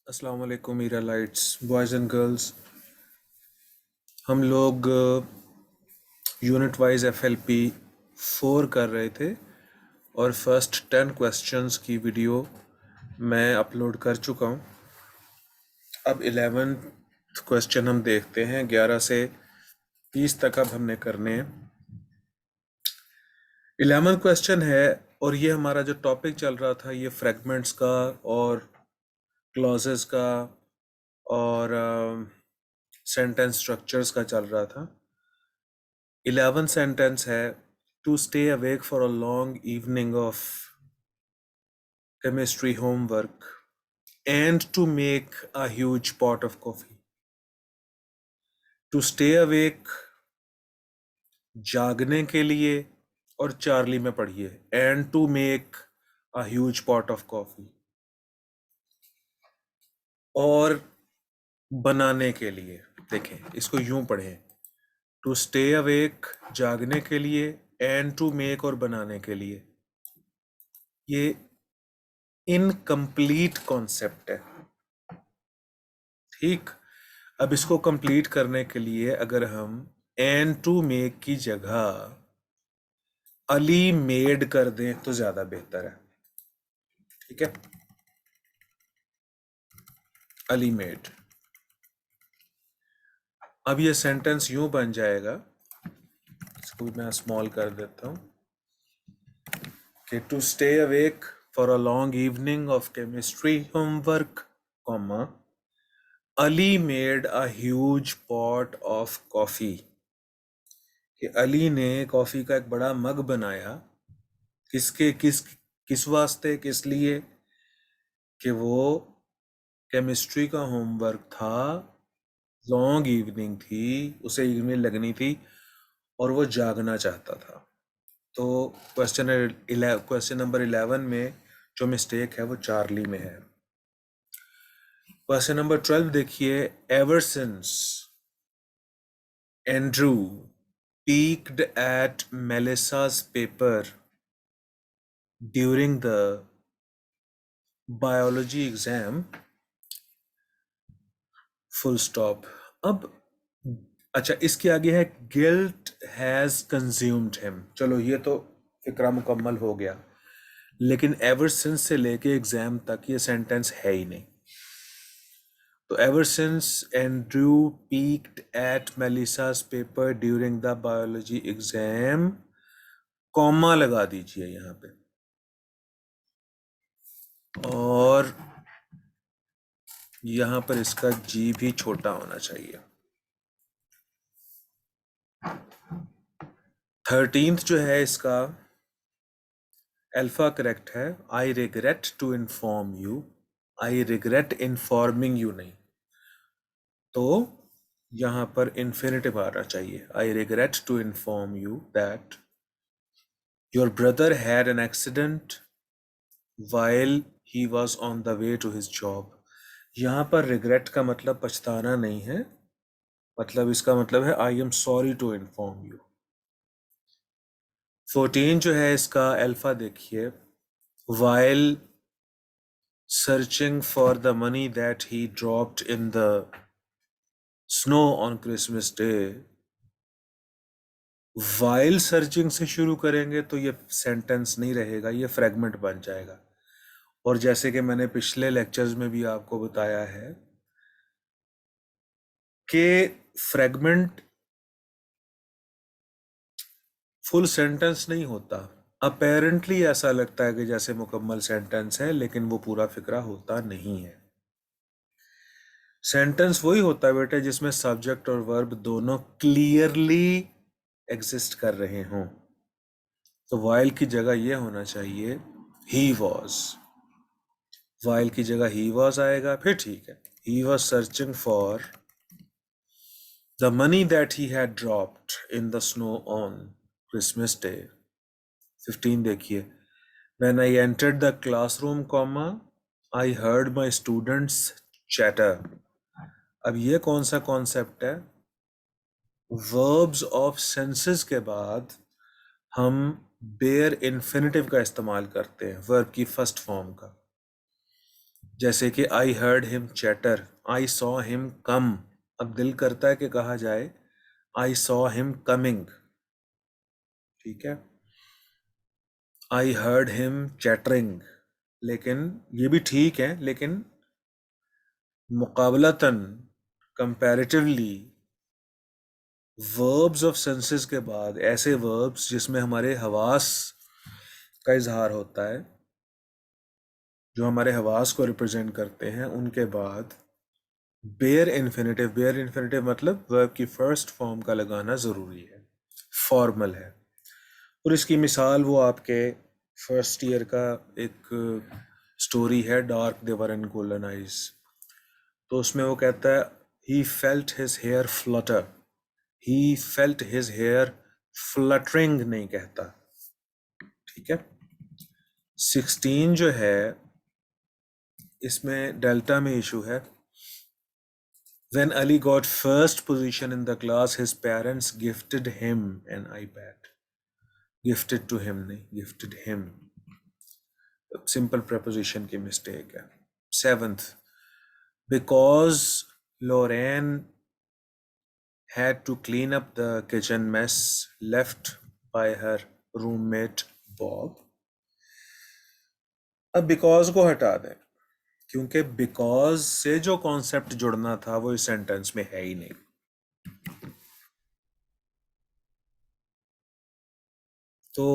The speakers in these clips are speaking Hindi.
अस्सलाम वालेकुम मीरा लाइट्स बॉयज़ एंड गर्ल्स। हम लोग यूनिट वाइज एफएलपी 4 कर रहे थे और फर्स्ट 10 क्वेश्चंस की वीडियो मैं अपलोड कर चुका हूँ। अब 11th क्वेश्चन हम देखते हैं। 11 से 30 तक अब हमने करने हैं। 11th क्वेश्चन है और ये हमारा जो टॉपिक चल रहा था ये फ्रेगमेंट्स का और क्लॉजेस का और सेंटेंस स्ट्रक्चर्स का चल रहा था। 11th सेंटेंस है to stay awake for a long evening of chemistry homework and to make a huge pot of coffee. To stay awake जागने के लिए और चार्ली में पढ़िए and to make a huge pot of coffee और बनाने के लिए। देखें इसको यूं पढ़ें टू स्टे अवेक जागने के लिए एंड टू मेक और बनाने के लिए। ये इनकम्प्लीट कॉन्सेप्ट है। ठीक, अब इसको कंप्लीट करने के लिए अगर हम एंड टू मेक की जगह अली मेड कर दें तो ज्यादा बेहतर है। ठीक है, अली मेड। अब ये सेंटेंस यूं बन जाएगा, इसको भी मैं स्मॉल कर देता हूं कि to stay awake for a long evening of chemistry homework comma Ali made a huge pot of coffee. कि अली ने कॉफी का एक बड़ा मग बनाया। किसके किस वास्ते, किस लिए? कि वो केमिस्ट्री का होमवर्क था, लॉन्ग इवनिंग थी, उसे ईमेल लगनी थी और वो जागना चाहता था। तो क्वेश्चन नंबर 11 में जो मिस्टेक है वो चार्ली में है। क्वेश्चन नंबर 12 देखिए, ever since Andrew peeked at Melissa's paper during the biology exam, full stop। अब अच्छा, इसके आगे है गिल्ट हैज कंज्यूम्ड हिम। चलो ये तो फिक्रा मुकम्मल हो गया, लेकिन एवर सिंस से लेके एग्जाम तक ये सेंटेंस है ही नहीं। तो ever since Andrew peeked at Melissa's paper during the biology exam, comma लगा दीजिए यहाँ पे और यहाँ पर इसका जी भी छोटा होना चाहिए। 13th जो है इसका अल्फा करेक्ट है, I regret to inform you. I regret informing you नहीं, तो यहाँ पर इन्फिनिटिव आना चाहिए। I regret to inform you that your brother had an accident while he was on the way to his job. यहाँ पर रिग्रेट का मतलब पछताना नहीं है, मतलब इसका मतलब है I am sorry to inform you. 14 जो है इसका अल्फा देखिए, while searching for the money that he dropped in the snow on Christmas Day। while searching से शुरू करेंगे तो ये सेंटेंस नहीं रहेगा, ये फ्रेगमेंट बन जाएगा। और जैसे कि मैंने पिछले लेक्चर्स में भी आपको बताया है कि फ्रेगमेंट फुल सेंटेंस नहीं होता। अपेरेंटली ऐसा लगता है कि जैसे मुकम्मल सेंटेंस है, लेकिन वो पूरा फिक्रा होता नहीं है। सेंटेंस वही होता है बेटे जिसमें सब्जेक्ट और वर्ब दोनों क्लियरली एग्जिस्ट कर रहे हों। तो वाइल की जगह ये होना चाहिए ही वॉज। वाइल की जगह ही वॉज आएगा, फिर ठीक है। He was searching for the money that he had dropped in the snow on Christmas day. 15 देखिए, when I entered the classroom comma I heard my students chatter. अब ये कौन सा कॉन्सेप्ट है? वर्ब्स ऑफ सेंसेस के बाद हम बेयर इन्फिनिटिव का इस्तेमाल करते हैं, वर्ब की फर्स्ट फॉर्म का। जैसे कि I heard him chatter, I saw him come. अब दिल करता है कि कहा जाए आई सॉ हिम कमिंग, ठीक है। आई हर्ड हिम चैटरिंग, लेकिन ये भी ठीक है, लेकिन मुकाबलतन, कंपैरेटिवली, वर्ब्स ऑफ सेंसेस के बाद ऐसे वर्ब्स जिसमें हमारे हवास का इजहार होता है, जो हमारे हवास को रिप्रेजेंट करते हैं, उनके बाद बेयर इन्फिनेटिव मतलब वर्ब की फर्स्ट फॉर्म का लगाना ज़रूरी है, फॉर्मल है। और इसकी मिसाल वो आपके फर्स्ट ईयर का एक स्टोरी है, dark they were and golden eyes. तो उसमें वो कहता है he felt his hair flutter, he felt his hair fluttering नहीं कहता, ठीक है। 16 जो है इसमें डेल्टा में इशू है। When Ali got first position in the class, his parents gifted him an iPad. Gifted to him नहीं, gifted him. Simple preposition की mistake है। 7th, because Lorraine had to clean up the kitchen mess left by her roommate Bob. अब because को हटा दें, क्योंकि because से जो कॉन्सेप्ट जुड़ना था वो इस सेंटेंस में है ही नहीं। तो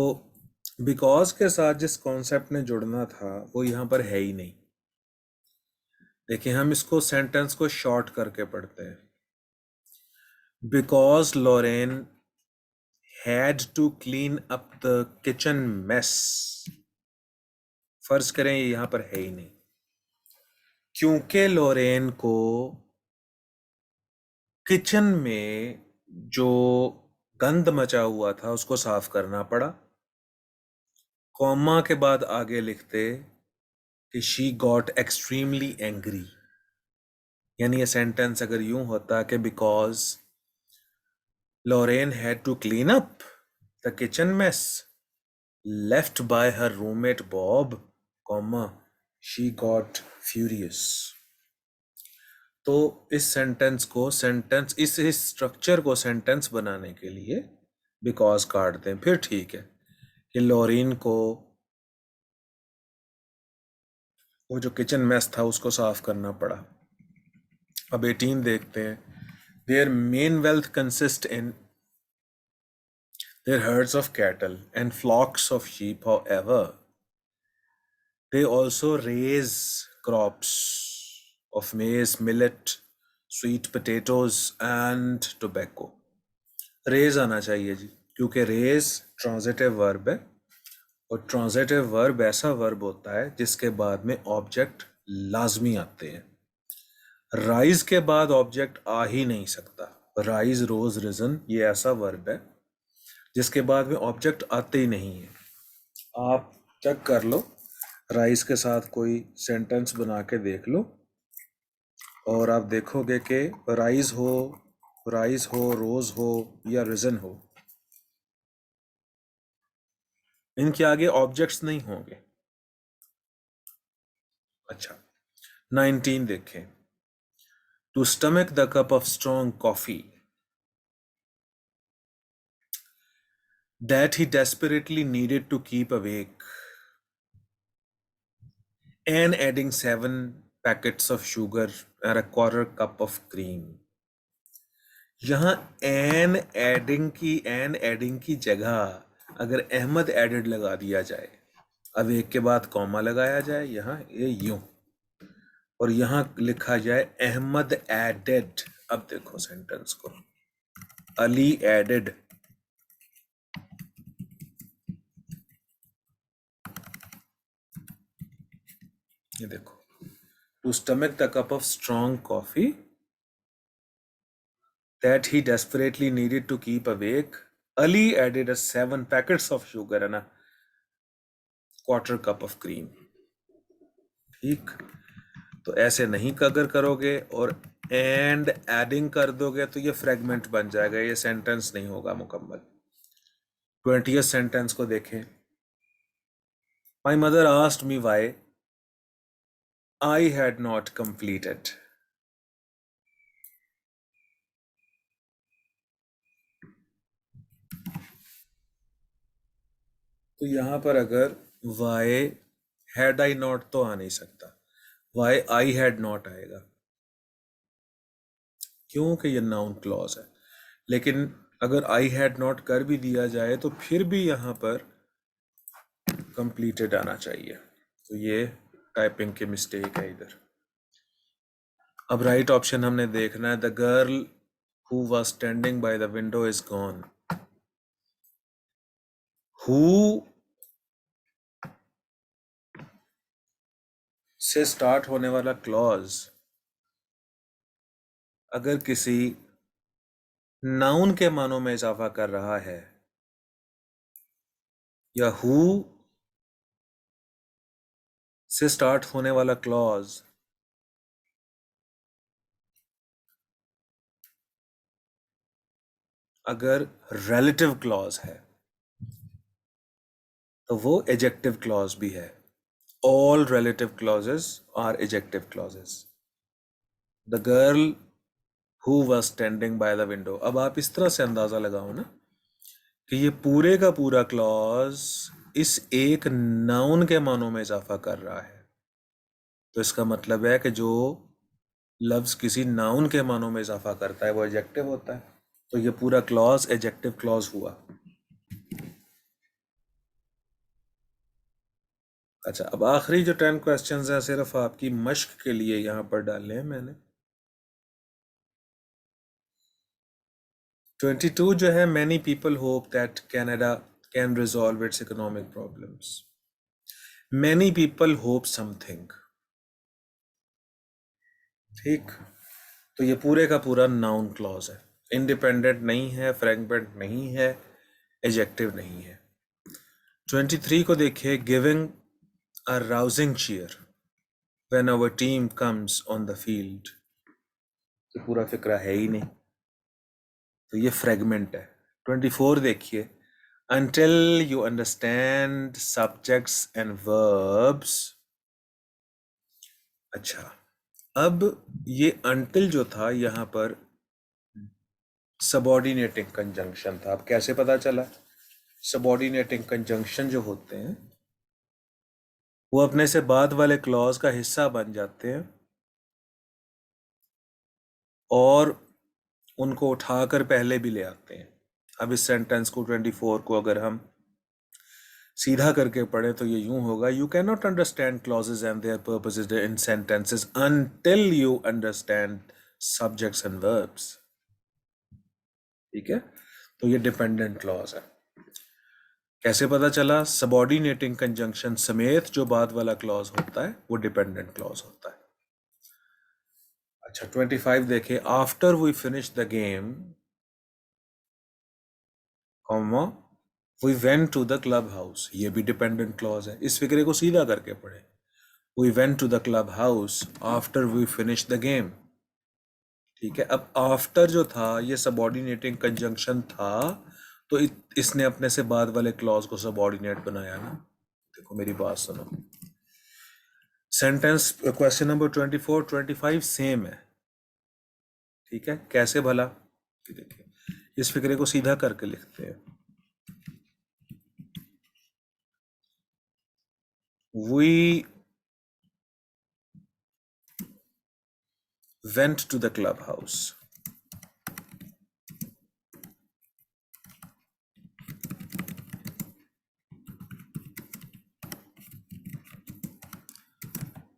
बिकॉज के साथ जिस कॉन्सेप्ट ने जुड़ना था वो यहाँ पर है ही नहीं। देखिए हम इसको सेंटेंस को शॉर्ट करके पढ़ते हैं। Because Lauren had to clean up the kitchen mess, फर्ज करें ये यहाँ पर है ही नहीं, क्योंकि लॉरेन को किचन में जो गंद मचा हुआ था उसको साफ करना पड़ा। कॉमा के बाद आगे लिखते कि शी गॉट एक्सट्रीमली एंग्री, यानी ये सेंटेंस अगर यूं होता कि because Lauren had to clean up the kitchen mess left by her roommate Bob, comma she got furious. तो इस सेंटेंस को इस स्ट्रक्चर को सेंटेंस बनाने के लिए बिकॉज काट दें, फिर ठीक है कि लॉरेन को वो जो किचन मेस था उसको साफ करना पड़ा। अब 18 देखते हैं। Their main wealth consist in their herds of cattle and flocks of sheep. However, they also raise crops of maize, millet, sweet potatoes and tobacco. Raise आना चाहिए जी, क्योंकि raise ट्रांजिटिव वर्ब है, और ट्रांजिटिव वर्ब ऐसा वर्ब होता है जिसके बाद में ऑब्जेक्ट लाजमी आते हैं। राइज के बाद ऑब्जेक्ट आ ही नहीं सकता। राइज, रोज, रिजन, ये ऐसा वर्ब है जिसके बाद में ऑब्जेक्ट आते ही नहीं है। आप चेक कर लो, राइस के साथ कोई सेंटेंस बना के देख लो और आप देखोगे कि राइस हो, रोज हो या रिजन हो, इनके आगे ऑब्जेक्ट्स नहीं होंगे। अच्छा 19 देखें। To stomach the cup of strong coffee that he desperately needed to keep awake, and adding 7 packets of sugar and a quarter cup of cream. यहाँ एन एडिंग की जगह अगर अहमद एडेड लगा दिया जाए, अब एक के बाद कॉमा लगाया जाए यहाँ ये यूं, और यहाँ लिखा जाए अहमद एडेड। अब देखो सेंटेंस को, अली एडेड, ये देखो, to stomach the cup of strong coffee that he desperately needed to keep awake, Ali added a 7 packets of sugar and a quarter cup of cream. ठीक, तो ऐसे नहीं अगर करोगे और एंड एडिंग कर दोगे तो ये फ्रेगमेंट बन जाएगा, ये सेंटेंस नहीं होगा मुकम्मल। 20th सेंटेंस को देखें। My mother asked me why I had not completed. तो यहां पर अगर why had I not तो आ नहीं सकता, why I had not आएगा, क्योंकि ये नाउन क्लॉज है। लेकिन अगर I had not कर भी दिया जाए तो फिर भी यहाँ पर completed आना चाहिए। तो ये टाइपिंग की मिस्टेक है इधर। अब राइट ऑप्शन हमने देखना है, the girl who was standing by the window is gone. Who से स्टार्ट होने वाला क्लॉज अगर किसी नाउन के मानों में इजाफा कर रहा है, या हु से स्टार्ट होने वाला क्लॉज अगर रिलेटिव क्लॉज है तो वो एजेक्टिव क्लॉज भी है। All relative clauses are adjective clauses. The girl who was standing by the window. अब आप इस तरह से अंदाजा लगाओ ना कि ये पूरे का पूरा क्लॉज इस एक नाउन के मानों में इजाफा कर रहा है, तो इसका मतलब है कि जो लफ्ज किसी नाउन के मानों में इजाफा करता है वो एडजेक्टिव होता है। तो ये पूरा क्लॉज एडजेक्टिव क्लॉज हुआ। अच्छा, अब आखिरी जो 10 क्वेश्चंस हैं सिर्फ आपकी मश्क के लिए यहाँ पर डाले हैं मैंने। 22 जो है, many people hope that Canada can resolve it's economic problems. Many people hope something, ठीक। तो ये पूरे का पूरा नाउन क्लॉज है, इंडिपेंडेंट नहीं है, फ्रैगमेंट नहीं है, एजेक्टिव नहीं है। 23 को देखिए, giving a rousing cheer when our team comes on the field. तो पूरा फिक्रा है ही नहीं, तो ये फ्रेगमेंट है। 24 देखिए, until you understand subjects and verbs। अच्छा, अब ये until जो था यहाँ पर सबऑर्डिनेटिंग कंजंक्शन था। अब कैसे पता चला? सबऑर्डिनेटिंग कंजंक्शन जो होते हैं वो अपने से बाद वाले क्लॉज का हिस्सा बन जाते हैं और उनको उठाकर पहले भी ले आते हैं। अब इस सेंटेंस को 24 को अगर हम सीधा करके पढ़े तो ये यूं होगा, you can not understand clauses and their purposes in sentences until you understand subjects and verbs. ठीक है, तो ये डिपेंडेंट क्लॉज है। कैसे पता चला? सबऑर्डिनेटिंग कंजंक्शन समेत जो बाद वाला क्लॉज होता है वो डिपेंडेंट क्लॉज होता है। अच्छा, 25 देखे, after we finish the game, comma, we went to the club house. ये भी डिपेंडेंट क्लॉज है। इस फिक्रे को सीधा करके पढ़े, we went to the club house after we finish the game. ठीक है, अब आफ्टर जो था ये सबऑर्डिनेटिंग कंजंक्शन था, तो इसने अपने से बाद वाले क्लॉज को सबऑर्डिनेट बनाया ना। देखो मेरी बात सुनो, सेंटेंस क्वेश्चन नंबर 24 25 सेम है। ठीक है, कैसे भला? देखिए, इस फिक्रे को सीधा करके लिखते हैं, we went to the clubhouse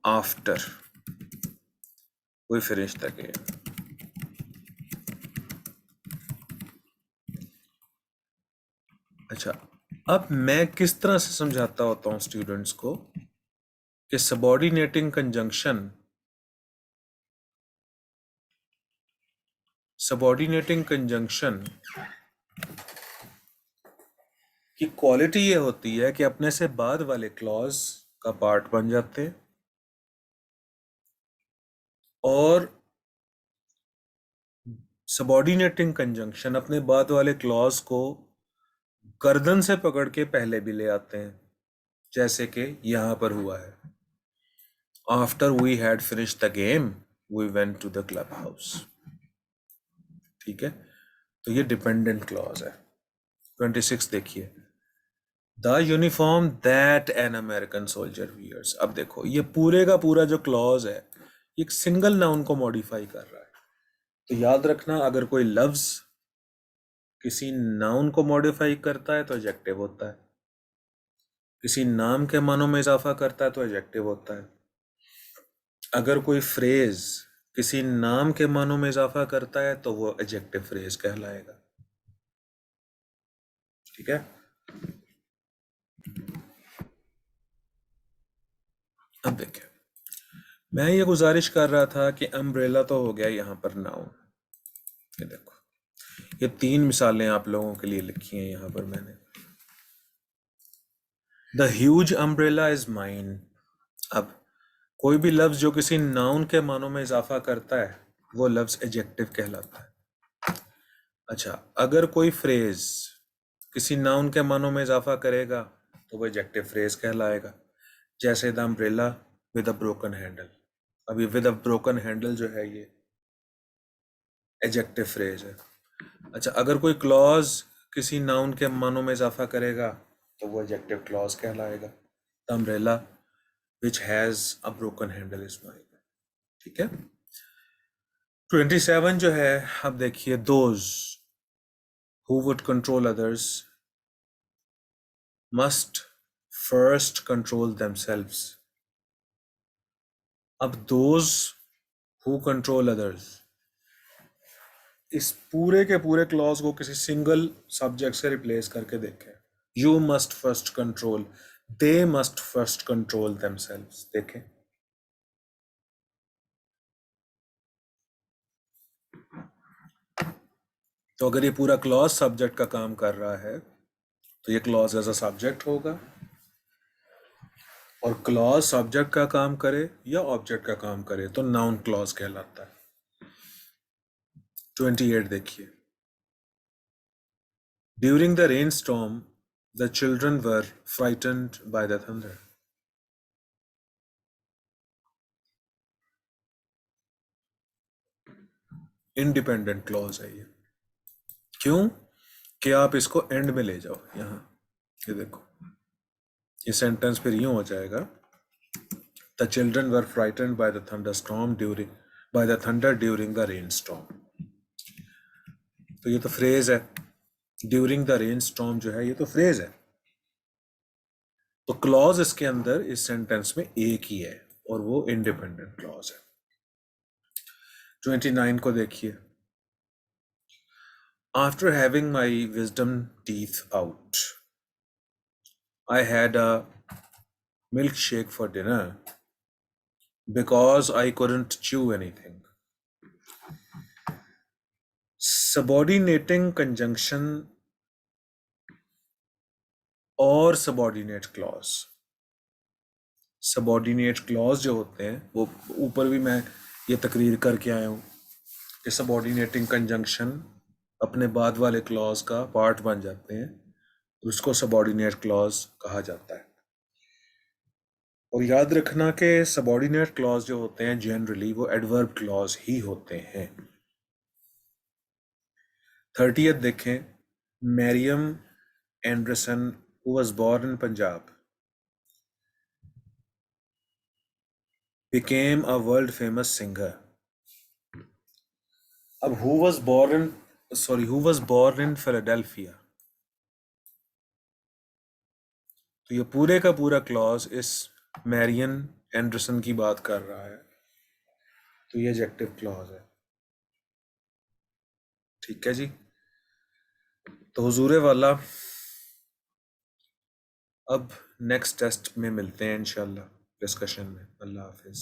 after we finished the game। अच्छा, अब मैं किस तरह से समझाता होता हूँ स्टूडेंट्स को कि सबऑर्डिनेटिंग कंजंक्शन की क्वालिटी ये होती है कि अपने से बाद वाले क्लॉज का पार्ट बन जाते हैं और सबऑर्डिनेटिंग कंजंक्शन अपने बाद वाले क्लॉज को गर्दन से पकड़ के पहले भी ले आते हैं, जैसे कि यहां पर हुआ है। After we had finished the game, we went to the clubhouse. ठीक है, तो ये डिपेंडेंट क्लॉज है। 26 देखिए, the uniform that an American soldier wears. अब देखो ये पूरे का पूरा जो क्लॉज है ये एक सिंगल नाउन को मॉडिफाई कर रहा है। तो याद रखना, अगर कोई लफ्ज किसी नाउन को मॉडिफाई करता है तो एडजेक्टिव होता है, किसी नाम के मानों में इजाफा करता है तो एडजेक्टिव होता है, अगर कोई फ्रेज किसी नाम के मानों में इजाफा करता है तो वो एडजेक्टिव फ्रेज कहलाएगा। ठीक है, अब देखिए, मैं ये गुजारिश कर रहा था कि अम्ब्रेला तो हो गया यहाँ पर नाउन। ये देखो, ये 3 मिसालें आप लोगों के लिए लिखी हैं यहाँ पर मैंने। The huge umbrella is mine. अब कोई भी लफ्ज जो किसी नाउन के मानों में इजाफा करता है वो लफ्ज एडजेक्टिव कहलाता है। अच्छा, अगर कोई फ्रेज किसी नाउन के मानों में इजाफा करेगा तो वो एडजेक्टिव फ्रेज कहलाएगा। जैसे the umbrella with a broken handle. अभी विद अ ब्रोकन हैंडल जो है ये एडजेक्टिव फ्रेज है। अच्छा, अगर कोई क्लॉज किसी नाउन के मानों में इजाफा करेगा तो वो एडजेक्टिव क्लॉज कहलाएगा। The umbrella which has a broken handle is mine. ठीक है, 27 जो है, अब देखिए, those who would control others must first control themselves. अब दोज हु कंट्रोल अदर्स, इस पूरे के पूरे क्लॉज को किसी सिंगल सब्जेक्ट से रिप्लेस करके देखें। You must first control, they must first control themselves. देखें, तो अगर ये पूरा क्लॉज सब्जेक्ट का काम कर रहा है तो ये क्लॉज एज अ सब्जेक्ट होगा, और क्लॉज सब्जेक्ट का काम करे या ऑब्जेक्ट का काम करे तो नाउन क्लॉज कहलाता है। 28 देखिए, during the rain storm the children were frightened by the thunder. Independent clause है ये। क्यों? कि आप इसको एंड में ले जाओ। यहाँ ये देखो, ये सेंटेंस फिर यूं हो जाएगा, the children were frightened by the thunder storm during by the thunder during the rain storm. तो ये तो फ्रेज है, ड्यूरिंग द रेन स्टॉर्म जो है ये तो फ्रेज है। तो क्लॉज इसके अंदर इस सेंटेंस में एक ही है और वो इंडिपेंडेंट क्लॉज है। 29 को देखिए, after having my wisdom teeth out I had a milk shake for dinner because I couldn't chew anything। Subordinating conjunction और सबॉर्डिनेट क्लॉज, सबॉर्डिनेट क्लॉज जो होते हैं वो ऊपर भी मैं ये तकरीर करके आया हूँ कि सबॉर्डिनेटिंग कंजंक्शन अपने बाद वाले क्लॉज का पार्ट बन जाते हैं, तो उसको सबॉर्डिनेट क्लॉज कहा जाता है। और याद रखना कि सबॉर्डिनेट क्लॉज जो होते हैं जनरली वो एडवर्ब क्लॉज ही होते हैं। 30th देखें, Mariam Anderson who was born in Punjab became a world famous singer। अब who was born in Philadelphia, तो ये पूरे का पूरा क्लॉज इस मैरियन एंडरसन की बात कर रहा है, तो ये एडजेक्टिव क्लॉज है। ठीक है जी, तो हुजूरे वाला, अब नेक्स्ट टेस्ट में मिलते हैं इंशाल्लाह डिस्कशन में। अल्लाह हाफिज।